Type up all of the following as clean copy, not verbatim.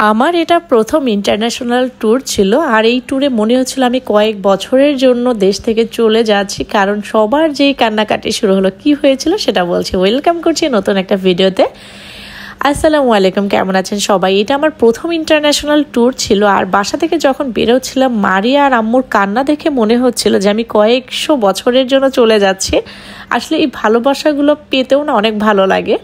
আমার এটা প্রথম ইন্টারন্যাশনাল ট্যুর ছিল আর এই ট্যুরে মনে হচ্ছিল আমি কয়েক বছরের জন্য দেশ থেকে চলে যাচ্ছি, কারণ সবার যেই কান্নাকাটি শুরু হলো। কি হয়েছিল সেটা বলছি। ওয়েলকাম করছি নতুন একটা ভিডিওতে। আসসালামু আলাইকুম, কেমন আছেন সবাই? এটা আমার প্রথম ইন্টারন্যাশনাল ট্যুর ছিল আর বাসা থেকে যখন বেরোচ্ছিলাম মারিয়া আর আম্মুর কান্না দেখে মনে হচ্ছিল যে আমি কয়েকশো বছরের জন্য চলে যাচ্ছি। আসলে এই ভালোবাসাগুলো পেতেও না অনেক ভালো লাগে।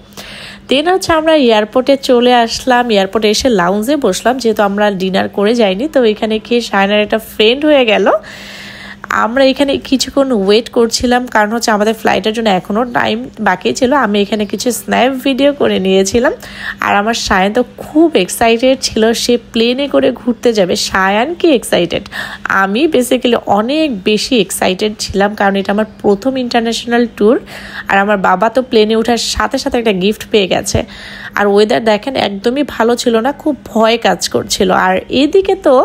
দেন হচ্ছে আমরা এয়ারপোর্টে চলে আসলাম। এয়ারপোর্টে এসে লাউঞ্জে বসলাম, যেহেতু আমরা ডিনার করে যাইনি। তো এখানে খেয়ে শায়নার একটা ফ্রেন্ড হয়ে গেল। আমরা এখানে কিছুক্ষণ ওয়েট করছিলাম, কারণ হচ্ছে আমাদের ফ্লাইটের জন্য এখনও টাইম বাকি ছিল। আমি এখানে কিছু স্ন্যাপ ভিডিও করে নিয়েছিলাম। আর আমার শায়ান তো খুব এক্সাইটেড ছিল, সে প্লেনে করে ঘুরতে যাবে। শায়ান কি এক্সাইটেড, আমি বেসিক্যালি অনেক বেশি এক্সাইটেড ছিলাম, কারণ এটা আমার প্রথম ইন্টারন্যাশনাল ট্যুর। আর আমার বাবা তো প্লেনে ওঠার সাথে সাথে একটা গিফট পেয়ে গেছে। আর ওয়েদার দেখেন একদমই ভালো ছিল না, খুব ভয় কাজ করছিল। আর এদিকে তো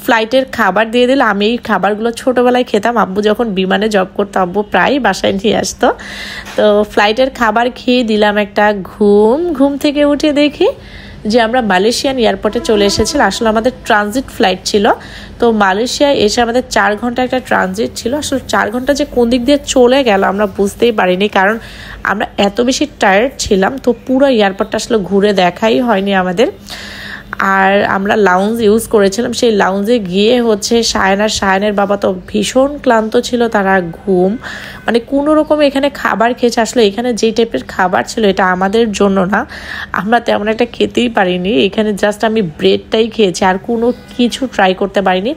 ফ্লাইটের খাবার দিয়ে দিল। আমি এই খাবারগুলো ছোটোবেলায় খেতাম, আব্বু যখন বিমানে জব করতো আব্বু প্রায় বাসায় নিয়ে আসতো। তো ফ্লাইটের খাবার খেয়ে দিলাম একটা ঘুম থেকে উঠে দেখি যে আমরা মালয়েশিয়ান এয়ারপোর্টে চলে এসেছিলাম। আসলে আমাদের ট্রানজিট ফ্লাইট ছিল। তো মালয়েশিয়ায় এসে আমাদের 4 ঘন্টা একটা ট্রানজিট ছিল। আসলে 4 ঘন্টা যে কোন দিক দিয়ে চলে গেল আমরা বুঝতেই পারিনি, কারণ আমরা এত বেশি টায়ার্ড ছিলাম। তো পুরো এয়ারপোর্টটা আসলে ঘুরে দেখাই হয়নি আমাদের। আর আমরা লাউঞ্জ ইউজ করেছিলাম। সেই লাউঞ্জে গিয়ে হচ্ছে শায়নের বাবা তো ভীষণ ক্লান্ত ছিল, তারা ঘুম মানে কোনো রকম এখানে খাবার খেয়েছে। আসলে এখানে যেই টাইপের খাবার ছিল এটা আমাদের জন্য না, আমরা তেমন একটা খেতেই পারিনি। এখানে জাস্ট আমি ব্রেডটাই খেয়েছি, আর কোনো কিছু ট্রাই করতে পারিনি।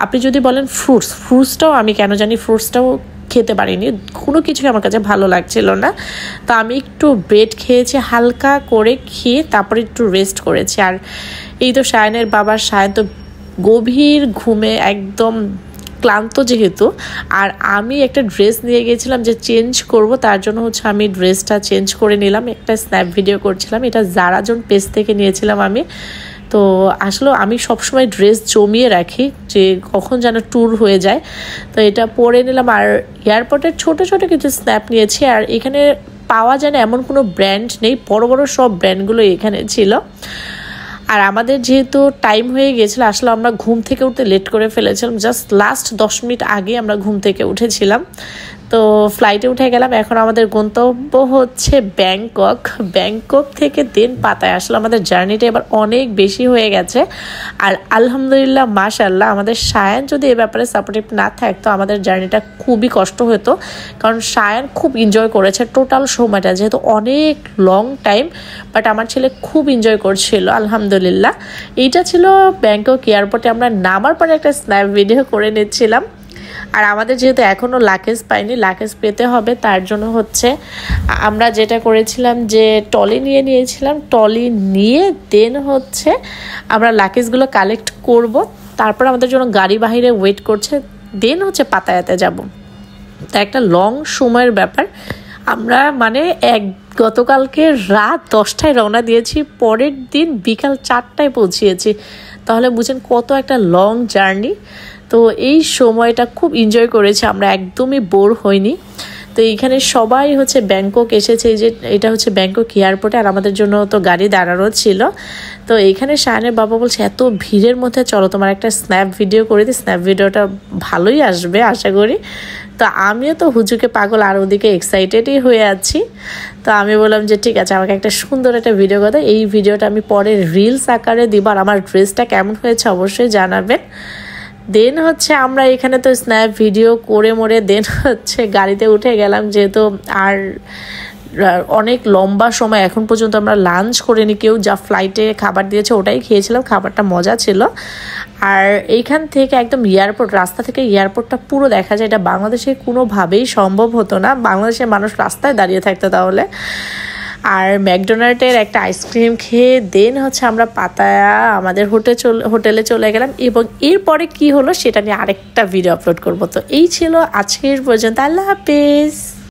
আপনি যদি বলেন ফ্রুটসটাও আমি কেন জানি ফ্রুটসটাও খেতে পারিনি, কোনো কিছুই আমার কাছে ভালো লাগছিল না। তো আমি একটু ব্রেড খেয়েছি, হালকা করে খেয়ে তারপরে একটু রেস্ট করেছি। আর এই তো শায়নের বাবার শায়ন তো গভীর ঘুমে একদম ক্লান্ত যেহেতু। আর আমি একটা ড্রেস নিয়ে গিয়েছিলাম যে চেঞ্জ করব, তার জন্য হচ্ছে আমি ড্রেসটা চেঞ্জ করে নিলাম। একটা স্ন্যাপ ভিডিও করছিলাম, এটা জারা জোন পেজ থেকে নিয়েছিলাম আমি। তো আসলে আমি সবসময় ড্রেস জমিয়ে রাখি যে কখন যেন ট্যুর হয়ে যায়। তো এটা পরে নিলাম। আর এয়ারপোর্টের ছোট ছোট কিছু স্ন্যাপ নিয়েছি। আর এখানে পাওয়া যায় না এমন কোনো ব্র্যান্ড নেই, বড় বড় সব ব্র্যান্ডগুলো এখানে ছিল। আর আমাদের যেহেতু টাইম হয়ে গিয়েছিলো, আসলে আমরা ঘুম থেকে উঠতে লেট করে ফেলেছিলাম। জাস্ট লাস্ট 10 মিনিট আগে আমরা ঘুম থেকে উঠেছিলাম। তো ফ্লাইটে উঠে গেলাম। এখন আমাদের গন্তব্য হচ্ছে ব্যাংকক থেকে দেন পাতায়। আসলে আমাদের জার্নিটা এবার অনেক বেশি হয়ে গেছে। আর আলহামদুলিল্লাহ মাশাআল্লাহ আমাদের শায়ান যদি এ ব্যাপারে সাপোর্টিভ না থাকতো আমাদের জার্নিটা খুবই কষ্ট হতো, কারণ শায়ান খুব এনজয় করেছে টোটাল সময়টা, যেহেতু অনেক লং টাইম। বাট আমার ছেলে খুব এনজয় করছিল আলহামদুলিল্লাহ। এইটা ছিল ব্যাংকক এয়ারপোর্টে আমরা নামার পরে একটা স্ন্যাপ ভিডিও করে নিচ্ছিলাম। আর আমাদের যেহেতু এখনও লাগেজ পাইনি, লাগেজ পেতে হবে, তার জন্য হচ্ছে আমরা যেটা করেছিলাম যে টলি নিয়েছিলাম। টলি নিয়ে দেন হচ্ছে আমরা লাগেজগুলো কালেক্ট করব, তারপর আমাদের জন্য গাড়ি বাহিরে ওয়েট করছে। দেন হচ্ছে পাতায়াতে যাব। তা একটা লং সময়ের ব্যাপার। আমরা মানে গতকালকে রাত 10টায় রওনা দিয়েছি, পরের দিন বিকাল 4টায় পৌঁছিয়েছি। তাহলে বুঝেন কত একটা লং জার্নি। তো এই সময়টা খুব এনজয় করেছি আমরা, একদমই বোর হইনি। তো এইখানে সবাই হচ্ছে ব্যাংকক এসেছে, যে এটা হচ্ছে ব্যাংকক এয়ারপোর্টে। আর আমাদের জন্য তো গাড়ি দাঁড়ানো ছিল। তো এইখানে শায়নের বাবা বলছে এত ভিড়ের মধ্যে চলো তোমার একটা স্ন্যাপ ভিডিও করে দিই। স্ন্যাপ ভিডিওটা ভালোই আসবে আশা করি। তো আমিও তো হুজুকে পাগল আর ওদিকে এক্সাইটেডই হয়ে আছি। তো আমি বললাম যে ঠিক আছে আমাকে একটা সুন্দর একটা ভিডিও কথা, এই ভিডিওটা আমি পরে রিলস আকারে দিব। আর আমার ড্রেসটা কেমন হয়েছে অবশ্যই জানাবেন। দেন হচ্ছে আমরা এখানে তো স্ন্যাপ ভিডিও করে মোড়ে দেন হচ্ছে গাড়িতে উঠে গেলাম, যেহেতু আর অনেক লম্বা সময় এখন পর্যন্ত আমরা লাঞ্চ করিনি। কেউ যা ফ্লাইটে খাবার দিয়েছে ওটাই খেয়েছিলাম, খাবারটা মজা ছিল। আর এইখান থেকে একদম এয়ারপোর্ট, রাস্তা থেকে এয়ারপোর্টটা পুরো দেখা যায়। এটা বাংলাদেশে কোনোভাবেই সম্ভব হতো না, বাংলাদেশের মানুষ রাস্তায় দাঁড়িয়ে থাকতো তাহলে। আর ম্যাকডোনাল্ডের একটা আইসক্রিম খেয়ে দেন হচ্ছে আমরা পাতায়া আমাদের হোটেলে চলে গেলাম। এবং এরপরে কি হলো সেটা নিয়ে আরেকটা ভিডিও আপলোড করব। তো এই ছিল আজকের পর্যন্ত। আল্লাহ হাফেজ।